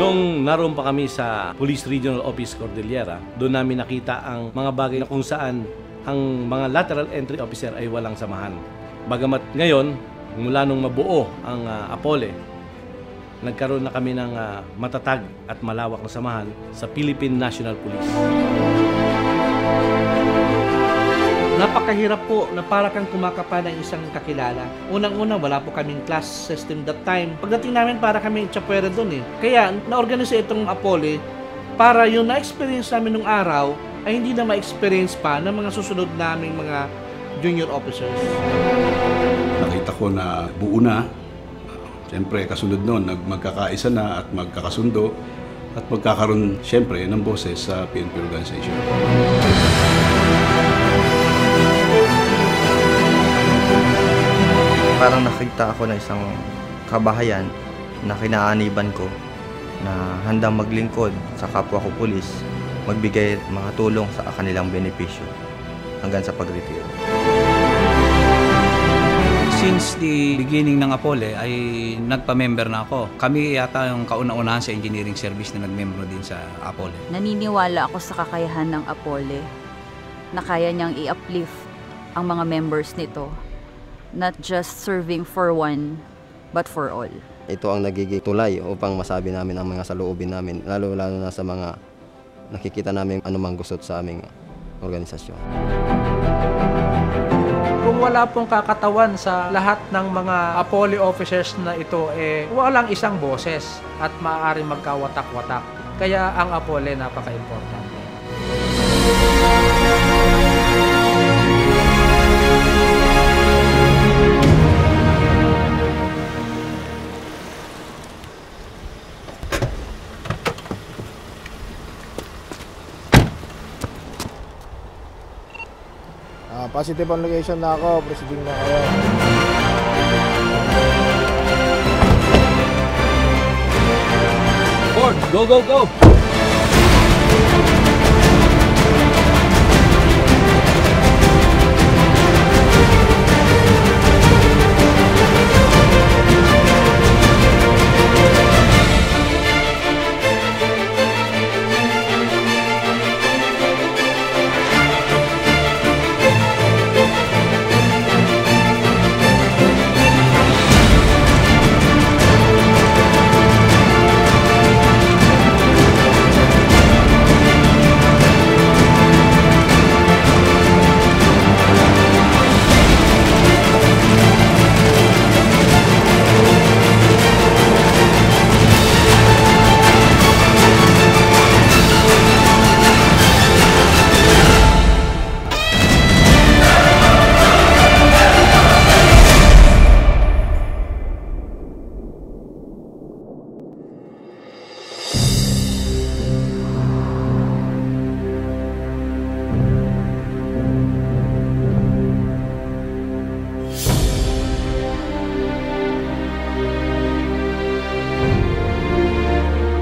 Nung naroon pa kami sa Police Regional Office Cordillera, doon namin nakita ang mga bagay na kung saan ang mga lateral entry officer ay walang samahan. Bagamat ngayon, mula nung mabuo ang APOLE, nagkaroon na kami ng matatag at malawak na samahan sa Philippine National Police. Napakahirap po na para kang kumakapa ng isang kakilala. Unang-una, wala po kaming class system that time. Pagdating namin, para kami tsapwera doon eh. Kaya, na-organize itong APOLE para yung na-experience namin nung araw ay hindi na ma-experience pa ng mga susunod naming mga junior officers. Nakita ko na buo na. Siyempre, kasunod noon, magkakaisa na at magkakasundo at magkakaroon, siyempre, ng boses sa PNP organization. Parang nakita ako na isang kabahayan na kinaaniban ko na handang maglingkod sa kapwa ko pulis, magbigay mga tulong sa kanilang benepisyo hanggang sa pag-retiro. Since the beginning ng APOLE ay nagpa-member na ako. Kami yata yung kauna-unahan sa engineering service na nagmembro din sa APOLE. Naniniwala ako sa kakayahan ng APOLE na kaya niyang i-uplift ang mga members nito. Not just serving for one, but for all. Ito ang nagiging tulay upang masabi namin ang mga saloobin namin, lalo-lalo na sa mga nakikita namin anumang gusot sa aming organisasyon. Kung wala pong kakatawan sa lahat ng mga APOLE officers na ito, walang isang boses at maaaring magkawatak-watak. Kaya ang APOLE napaka-importante. Positive on location na ako, proceeding na kayo. Ford, go, go, go!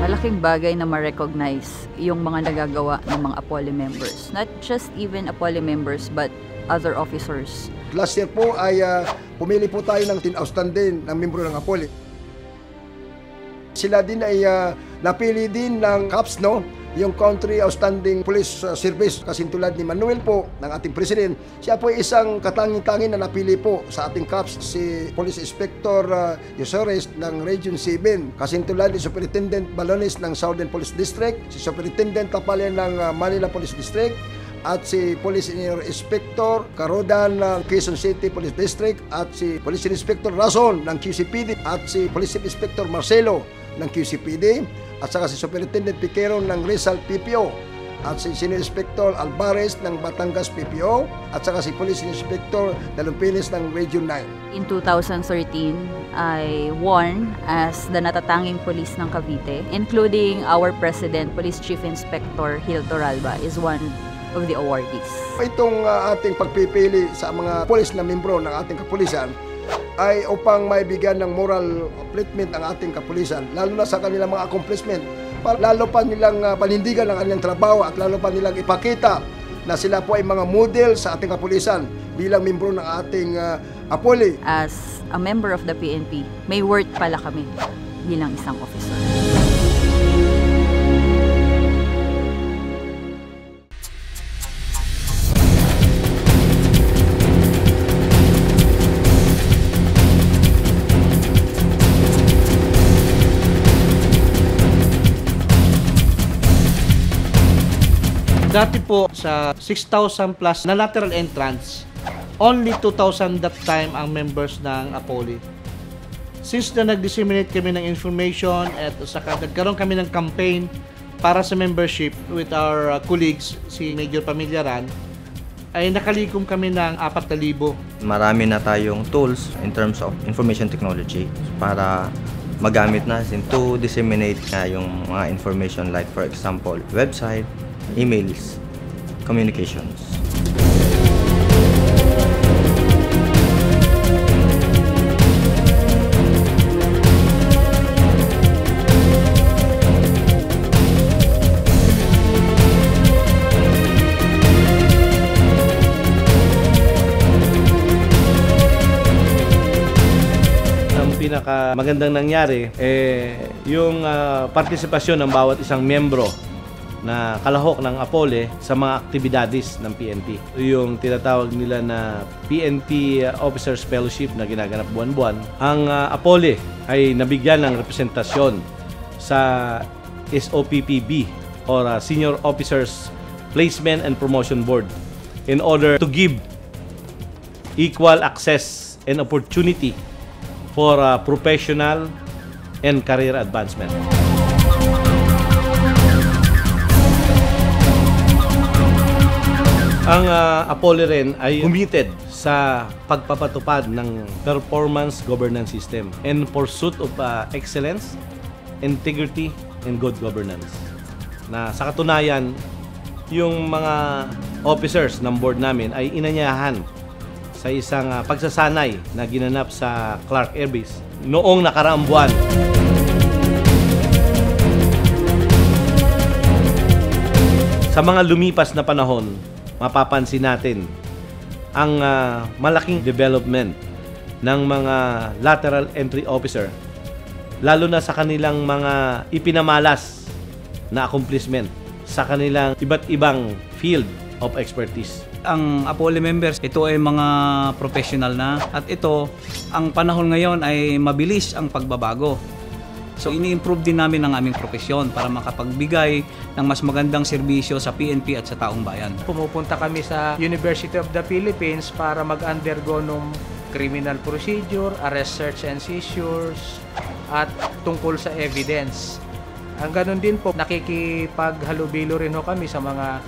Malaking bagay na ma-recognize yung mga nagagawa ng mga APOLE members. Not just even APOLE members, but other officers. Last year po ay pumili po tayo ng 10 outstanding ng membro ng APOLE. Sila din ay napili din ng CAPS, no? Yung Country Outstanding Police Service. Kasi tulad ni Manuel po, ng ating President, siya po ay isang katanging-tanging na napili po sa ating CAPS, si Police Inspector Yosores ng Region 7. Kasi tulad ni Superintendent Balones ng Southern Police District, si Superintendent Tapalian ng Manila Police District, at si Police Inspector Carodan ng Quezon City Police District, at si Police Inspector Rason ng QCPD, at si Police Inspector Marcelo ng QCPD, at saka si Superintendent Piquero ng Rizal PPO, at si Senior Inspector Alvarez ng Batangas PPO, at saka si Police Inspector Dalumpiles ng Region 9. In 2013, I won as the natatanging police ng Cavite, including our President, Police Chief Inspector Hil Toralba, is one of the awardees. Itong ating pagpipili sa mga pulis na membro ng ating kapulisan ay upang maibigyan ng moral upliftment ang ating kapulisan, lalo na sa kanilang mga accomplishment, para lalo pa nilang panindigan ang kanilang trabaho at lalo pa nilang ipakita na sila po ay mga model sa ating kapulisan bilang membro ng ating APOLE. As a member of the PNP, may worth pala kami bilang isang officer. Dati po sa 6,000 plus na lateral entrance, only 2,000 that time ang members ng APOLE. Since na nag-disseminate kami ng information at saka nagkaroon kami ng campaign para sa membership with our colleagues, si Major Pamillaran, ay nakalikom kami ng 4,000. Marami na tayong tools in terms of information technology para magamit natin to disseminate nga yung mga information like for example, website, emails, communications. Pinaka magandang nangyari yung partisipasyon ng bawat isang miyembro na kalahok ng APOLE sa mga aktibidades ng PNP. Yung tinatawag nila na PNP Officers Fellowship na ginaganap buwan-buwan. Ang APOLE ay nabigyan ng representasyon sa SOPPB or Senior Officers Placement and Promotion Board in order to give equal access and opportunity for professional and career advancement. Ang APOLE rin ay committed sa pagpapatupad ng performance governance system and pursuit of excellence, integrity, and good governance. Na sa katunayan, yung mga officers ng board namin ay inanyahan sa isang pagsasanay na ginanap sa Clark Air Base noong nakaraang buwan. Sa mga lumipas na panahon, mapapansin natin ang malaking development ng mga lateral entry officer, lalo na sa kanilang mga ipinamalas na accomplishment sa kanilang iba't ibang field of expertise. Ang APOLE members, ito ay mga professional na at ito, ang panahon ngayon ay mabilis ang pagbabago. So ini-improve din namin ang aming profesyon para makapagbigay ng mas magandang serbisyo sa PNP at sa taong bayan. Pumupunta kami sa University of the Philippines para mag-undergo ng criminal procedure, arrest, search and seizures at tungkol sa evidence. Ang ganun din po, nakikipaghalubilo rin ho kami sa mga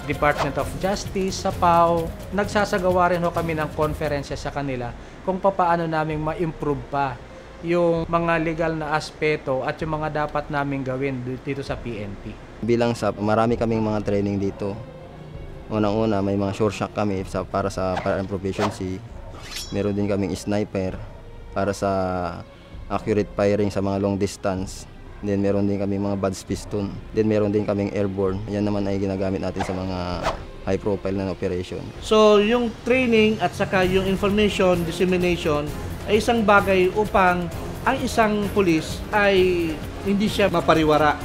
Department of Justice, sa PAO. Nagsasagawa rin ho kami ng conferences sa kanila kung paano namin ma-improve pa yung mga legal na aspeto at yung mga dapat namin gawin dito sa PNP. Bilang sa marami kaming mga training dito. Unang-una, may mga sure shot kami para sa firearm proficiency. Meron din kaming sniper para sa accurate firing sa mga long distance. Then meron din kami mga buds piston. Then meron din kaming airborne. Yan naman ay ginagamit natin sa mga high profile na operation. So yung training at saka yung information dissemination ay isang bagay upang ang isang pulis ay hindi siya mapariwara.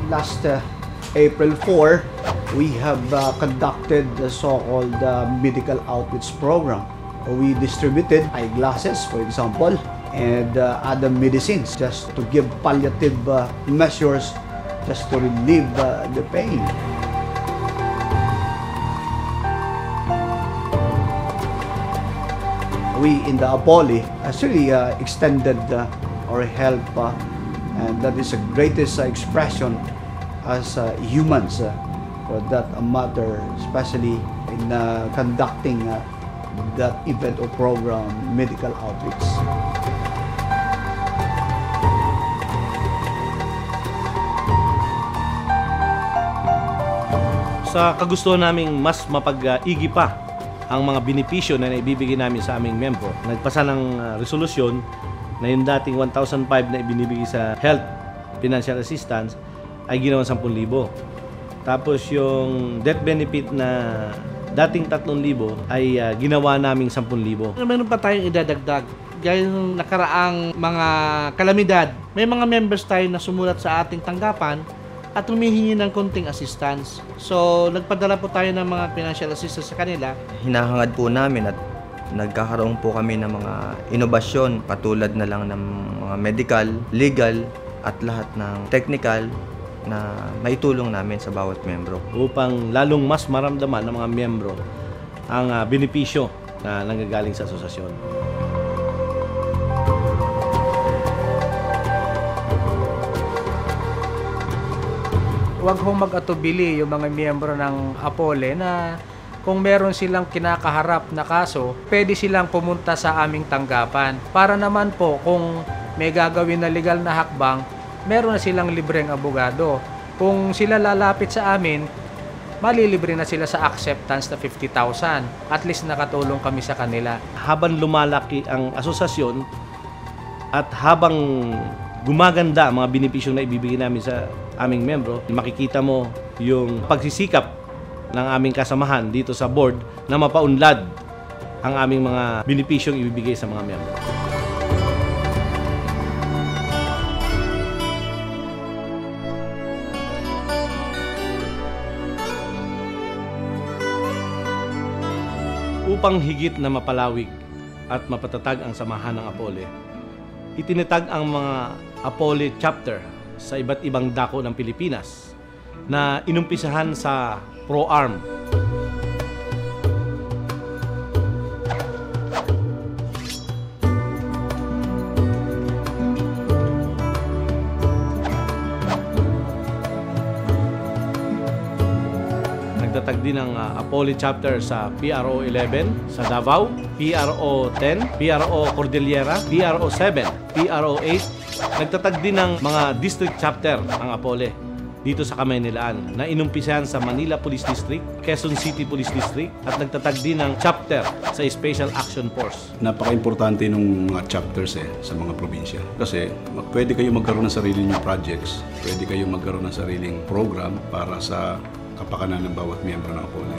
Last April 4, we have conducted the so-called medical outreach program. We distributed eyeglasses, for example, and other medicines just to give palliative measures just to relieve the pain. We in the APOLE actually extended our help, and that is the greatest expression as humans for that matter, especially in conducting that event or program, medical outreach. Sa kagustuhan naming mas mapag-igi pa ang mga benepisyo na naibibigay namin sa aming membro, nagpasa ng resolusyon na yung dating 1,005 na ibinibigay sa health financial assistance ay ginawa 10,000. Tapos yung death benefit na dating 3,000 ay ginawa naming 10,000. Meron pa tayong idadagdag. Gaya ng nakaraang mga kalamidad, may mga members tayo na sumulat sa ating tanggapan at humihingi ng konting assistance. So, nagpadala po tayo ng mga financial assistance sa kanila. Hinahangad po namin at nagkakaroon po kami ng mga inobasyon katulad na lang ng mga medical, legal at lahat ng technical na maitulong namin sa bawat membro. Upang lalong mas maramdaman ng mga membro ang benepisyo na nanggagaling sa asosasyon. Huwag hong mag-atubili yung mga miyembro ng APOLE na kung meron silang kinakaharap na kaso, pwede silang pumunta sa aming tanggapan. Para naman po kung may gagawin na legal na hakbang, meron na silang libreng abogado. Kung sila lalapit sa amin, malilibre na sila sa acceptance na 50,000. At least nakatulong kami sa kanila. Habang lumalaki ang asosasyon at habang gumaganda ang mga benepisyo na ibibigay namin sa aming membro, makikita mo yung pagsisikap ng aming kasamahan dito sa board na mapaunlad ang aming mga benepisyong ibibigay sa mga membro. Upang higit na mapalawig at mapatatag ang samahan ng APOLE, itinatag ang mga APOLE chapter sa iba't ibang dako ng Pilipinas na inumpisahan sa ProArm. Nagtatag din ang APOLE chapter sa PRO 11 sa Davao, PRO 10, PRO Cordillera, PRO 7, PRO 8. Nagtatag din ng mga district chapter ang APOLE dito sa Kamaynilaan na inumpisahan sa Manila Police District, Quezon City Police District at nagtatag din ng chapter sa Special Action Force. Napaka-importante ng mga chapters sa mga probinsya. Kasi pwede kayo magkaroon ng sarili niyong projects, pwede kayo magkaroon ng sariling program para sa kapakanan ng bawat miyembro ng APOLE.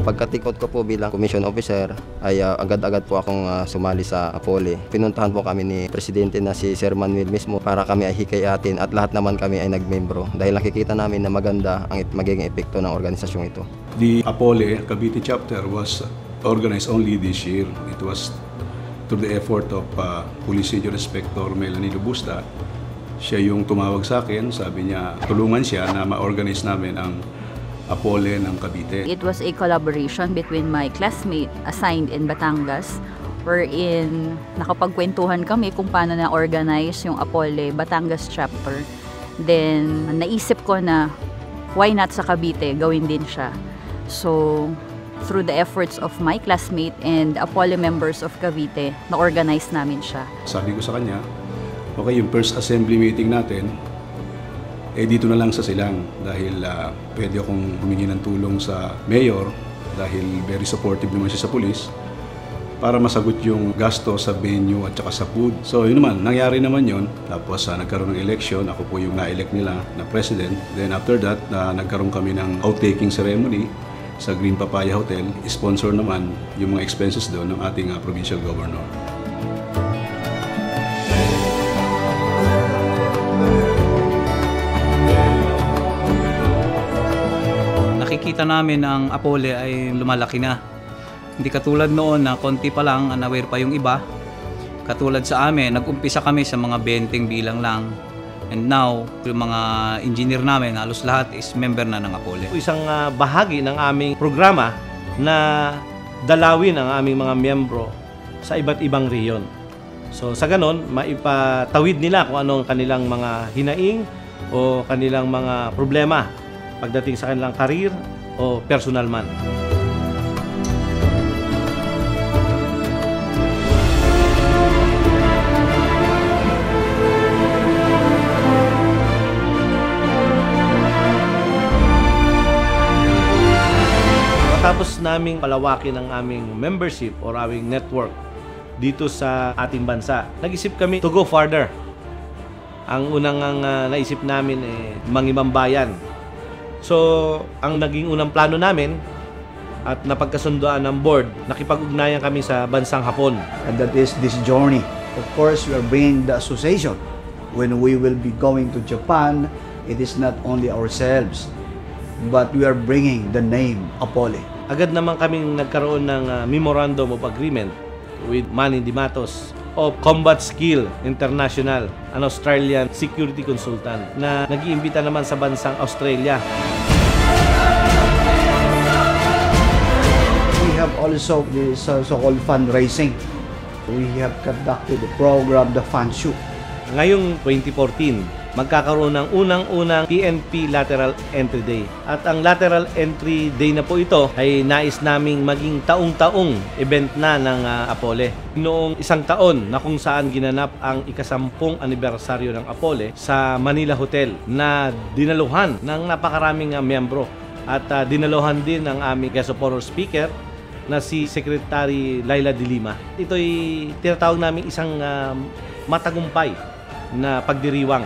Pagkatikot ko po bilang commission officer ay agad-agad po akong sumali sa APOLE. Pinuntahan po kami ni Presidente na si Sir Manuel mismo para kami ay hikayatin at lahat naman kami ay nagmembro dahil nakikita namin na maganda ang magiging epekto ng organisasyong ito. The APOLE Cavite chapter was organized only this year. It was through the effort of Police Senior Inspector Melanie Lubusta. Siya yung tumawag sa akin, sabi niya tulungan siya na ma-organize namin ang APOLE ng Cavite. It was a collaboration between my classmate assigned in Batangas wherein nakapagkwentuhan kami kung paano na-organize yung APOLE Batangas chapter. Then, naisip ko na why not sa Cavite, gawin din siya. So, through the efforts of my classmate and APOLE members of Cavite, na-organize namin siya. Sabi ko sa kanya, okay, yung first assembly meeting natin, dito na lang sa Silang dahil pwede akong humingi ng tulong sa mayor dahil very supportive naman siya sa police para masagot yung gasto sa venue at saka sa food. So yun naman, nangyari naman yun. Tapos nagkaroon ng election, ako po yung na-elect nila na president. Then after that, nagkaroon kami ng outtaking ceremony sa Green Papaya Hotel. Sponsor naman yung mga expenses doon ng ating provincial governor. Nakikita namin ang APOLE ay lumalaki na. Hindi katulad noon na konti pa lang, unaware pa yung iba. Katulad sa amin, nag-umpisa kami sa mga 20 bilang lang. And now, yung mga engineer namin, halos lahat is member na ng APOLE. Isang bahagi ng aming programa na dalawin ang aming mga miyembro sa iba't ibang rehiyon. So sa ganon, maipatawid nila kung anong kanilang mga hinaing o kanilang mga problema pagdating sa kanilang career o personal man. Matapos naming palawakin ang aming membership or aming network dito sa ating bansa, nag-isip kami to go farther. Ang unang naisip namin mangibang bayan. So, ang naging unang plano namin at napagkasundoan ng board, nakipag-ugnayan kami sa bansang Hapon. And that is this journey. Of course, we are bringing the association. When we will be going to Japan, it is not only ourselves, but we are bringing the name Apole. Agad naman kaming nagkaroon ng Memorandum of Agreement with Manny Di Matos of Combat Skill International, an Australian security consultant na nag-iimbita naman sa bansang Australia. We have also this so-called fundraising. We have conducted the program, the Fun Shoot. Ngayong 2014, magkakaroon ng unang-unang PNP Lateral Entry Day. At ang Lateral Entry Day na po ito ay nais naming maging taong-taong event na ng Apole. Noong isang taon na kung saan ginanap ang ika-10 anibersaryo ng Apole sa Manila Hotel na dinaluhan ng napakaraming miyembro. At dinaluhan din ang aming guest of honor speaker na si Secretary Laila de Lima. Ito'y tinatawag namin isang matagumpay na pagdiriwang.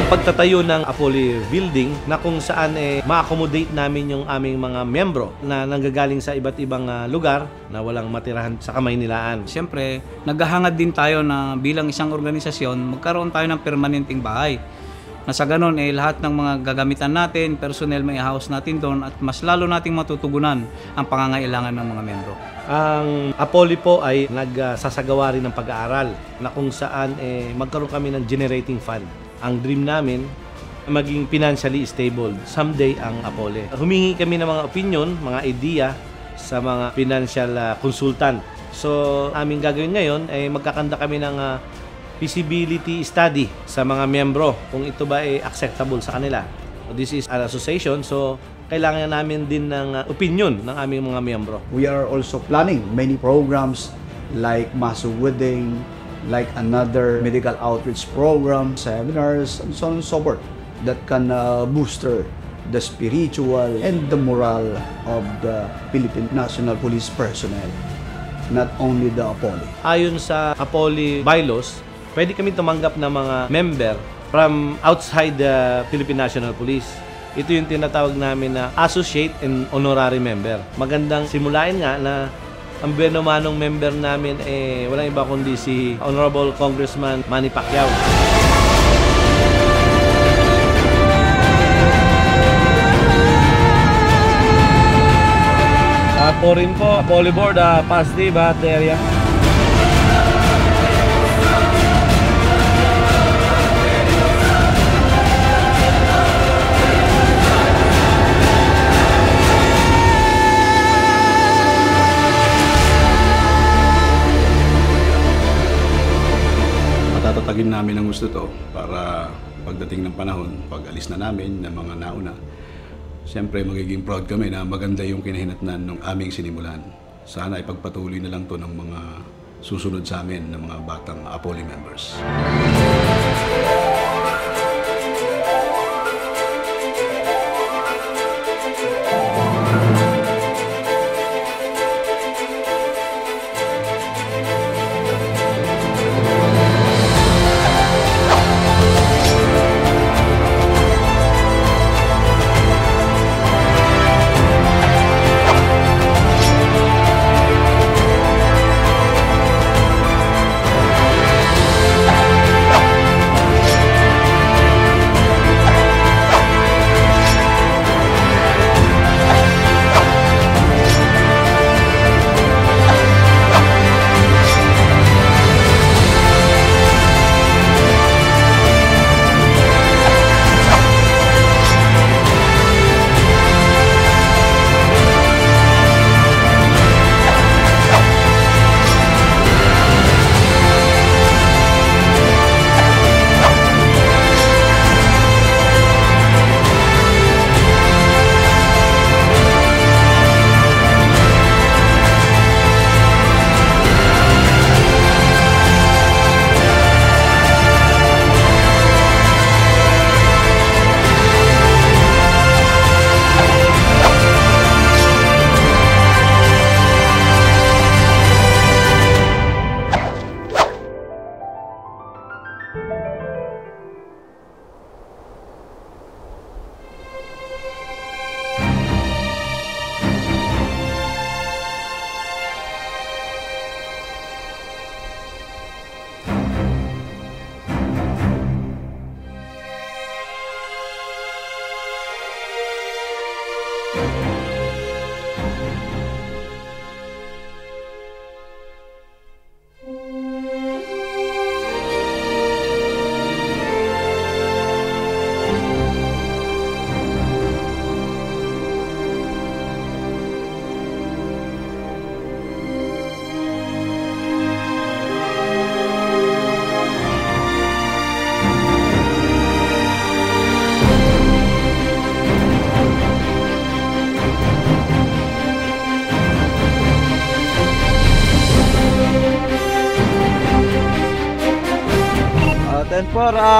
Pagtatayo ng Apole Building na kung saan ma-accommodate namin yung aming mga miyembro na nanggagaling sa iba't ibang lugar na walang matirahan sa Kamaynilaan. Siyempre, naghahangad din tayo na bilang isang organisasyon, magkaroon tayo ng permanenteng bahay. Na sa ganun, lahat ng mga gagamitan natin, personnel may house natin doon at mas lalo nating matutugunan ang pangangailangan ng mga miyembro. Ang Apole po ay nagsasagawa rin ng pag-aaral na kung saan magkaroon kami ng generating fund. Ang dream namin, maging financially stable someday ang Apole. Humingi kami ng mga opinion, mga idea sa mga financial consultant. So, aming gagawin ngayon ay magkakanda kami ng feasibility study sa mga miyembro kung ito ba ay acceptable sa kanila. This is an association, so kailangan namin din ng opinion ng aming mga miyembro. We are also planning many programs like mass wedding, like another medical outreach program, seminars, and so on and so forth that can booster the spiritual and the moral of the Philippine National Police personnel, not only the Apole. Ayon sa Apole bylaws, pwede kami tumanggap ng mga member from outside the Philippine National Police. Ito yung tinatawag namin na associate and honorary member. Magandang simulain nga na ang benomanong member namin walang iba kundi si Honorable Congressman Manny Pacquiao. Po rin po, Apole Board, positive at area. Tatatagin namin ang gusto to para pagdating ng panahon, pag alis na namin ng mga nauna, siyempre magiging proud kami na maganda yung kinahinatnan ng aming sinimulan. Sana ipagpatuloy na lang to ng mga susunod sa amin ng mga batang Apole members.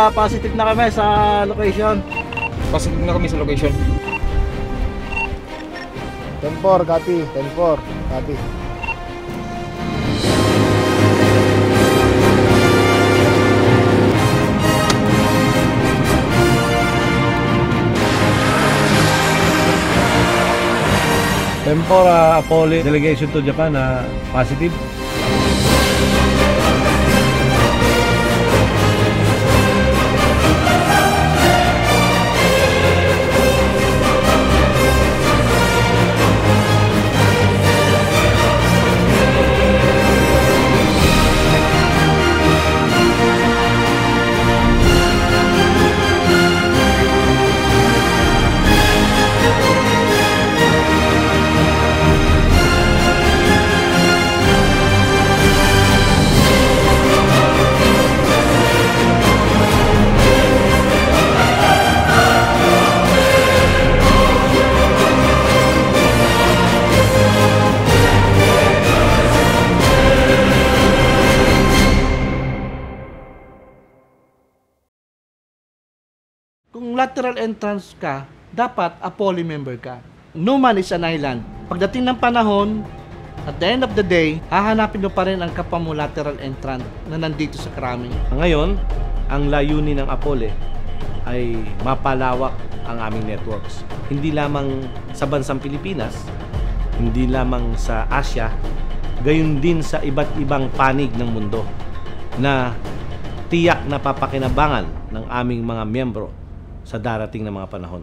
Positive na kami sa location. Positive na kami sa location. 10-4, copy. 10-4, copy. Tempora Apollo delegation to Japan na positive. Kung lateral entrance ka, dapat a poly member ka. No man is an island. Pagdating ng panahon, at the end of the day, hahanapin mo pa rin ang kapwa mo lateral entrant na nandito sa Kraming. Ngayon, ang layunin ng Apollo ay mapalawak ang aming networks. Hindi lamang sa bansang Pilipinas, hindi lamang sa Asia, gayon din sa iba't ibang panig ng mundo na tiyak na papakinabangan ng aming mga miyembro sa darating na mga panahon.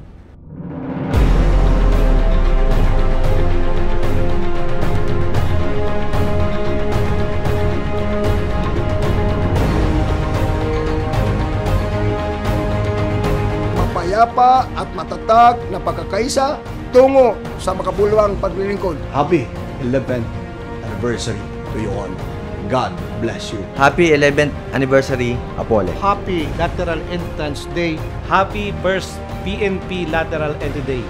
Mapayapa at matatag na pagkakaisa tungo sa makabuluhang paglilingkod. Happy 11th anniversary to you all. God bless you. Happy 11th anniversary, Apollo. Happy Lateral Entrance Day. Happy first PNP Lateral Entry Day.